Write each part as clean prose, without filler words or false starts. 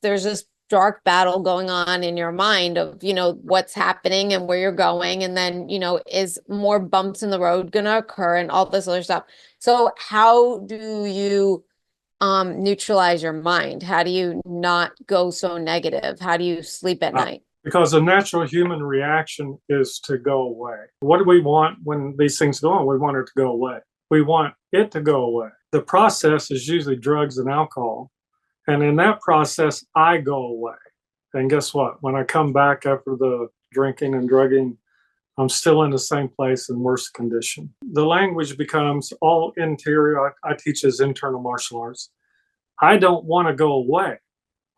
there's this dark battle going on in your mind of, what's happening and where you're going. And then, is more bumps in the road going to occur and all this other stuff. So how do you neutralize your mind? How do you not go so negative? How do you sleep at night? Because a natural human reaction is to go away. What do we want when these things go on? We want it to go away. We want it to go away. The process is usually drugs and alcohol. And in that process, I go away. And guess what? When I come back after the drinking and drugging, I'm still in the same place in worse condition. The language becomes all interior. I teach as internal martial arts. I don't want to go away.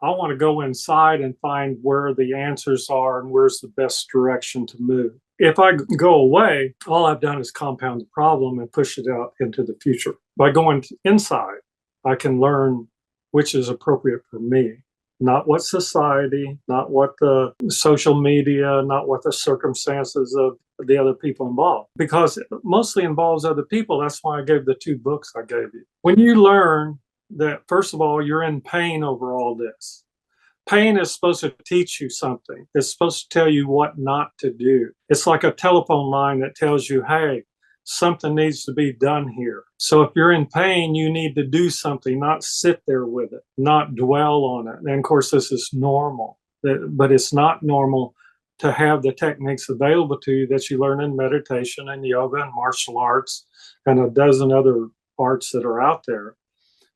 I want to go inside and find where the answers are and where's the best direction to move. If I go away, all I've done is compound the problem and push it out into the future. By going inside, I can learn which is appropriate for me, not what society, not what the social media, not what the circumstances of the other people involved, because it mostly involves other people. That's why I gave the 2 books I gave you. When you learn that, first of all, you're in pain over all this. Pain is supposed to teach you something. It's supposed to tell you what not to do. It's like a telephone line that tells you, hey, something needs to be done here. So if you're in pain, you need to do something, not sit there with it, not dwell on it. And of course, this is normal, but it's not normal to have the techniques available to you that you learn in meditation and yoga and martial arts and a dozen other arts that are out there,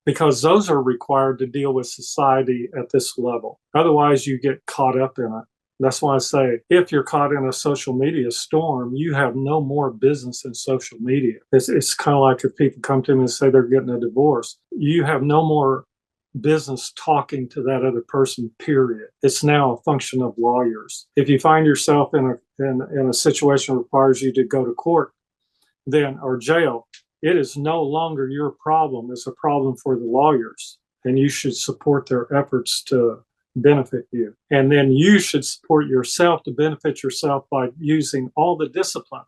because those are required to deal with society at this level. Otherwise, you get caught up in it. That's why I say, if you're caught in a social media storm, you have no more business in social media. It's kind of like if people come to me and say they're getting a divorce, you have no more business talking to that other person, period. It's now a function of lawyers. If you find yourself in a situation that requires you to go to court, then or jail, it is no longer your problem. It's a problem for the lawyers, and you should support their efforts to benefit you. And then you should support yourself to benefit yourself by using all the discipline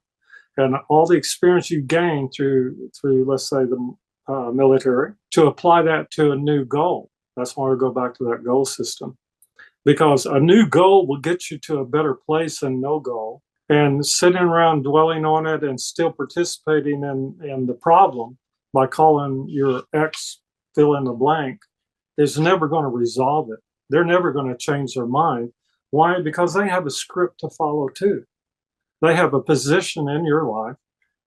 and all the experience you gain through let's say, the military, to apply that to a new goal. That's why we go back to that goal system, because a new goal will get you to a better place than no goal. And sitting around dwelling on it and still participating in the problem by calling your ex fill in the blank is never going to resolve it. They're never going to change their mind. Why? Because they have a script to follow too. They have a position in your life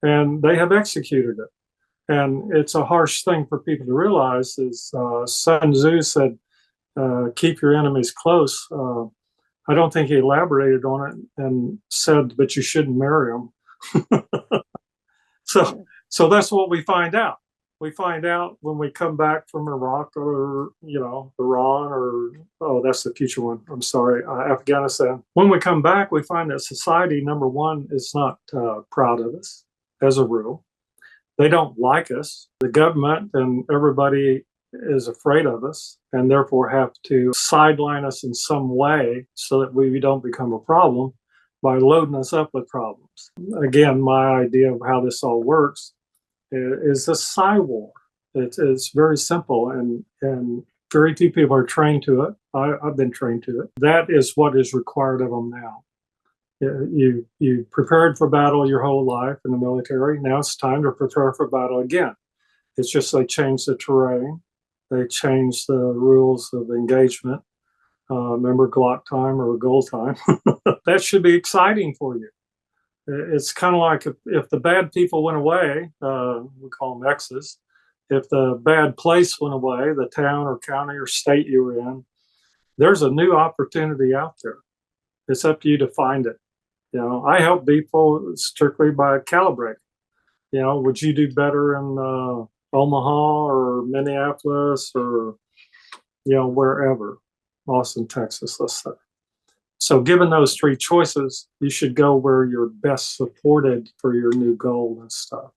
and they have executed it. And it's a harsh thing for people to realize is Sun Tzu said, keep your enemies close. I don't think he elaborated on it and said, but you shouldn't marry them. So that's what we find out. We find out when we come back from Iraq or, Iran or, oh, that's the future one. I'm sorry, Afghanistan. When we come back, we find that society, number one, is not proud of us as a rule. They don't like us. The government and everybody is afraid of us and therefore have to sideline us in some way so that we don't become a problem by loading us up with problems. Again, my idea of how this all works is a psi war. It's very simple and very few people are trained to it. I've been trained to it. That is what is required of them now. You prepared for battle your whole life in the military. Now it's time to prepare for battle again. It's just they change the terrain. They change the rules of engagement. Remember Glock time or goal time? That should be exciting for you. It's kind of like if the bad people went away, we call them X's. If the bad place went away, the town or county or state you were in, there's a new opportunity out there. It's up to you to find it. I help people strictly by calibrate. Would you do better in Omaha or Minneapolis or, wherever, Austin, Texas, let's say. So given those 3 choices, you should go where you're best supported for your new goal and stuff.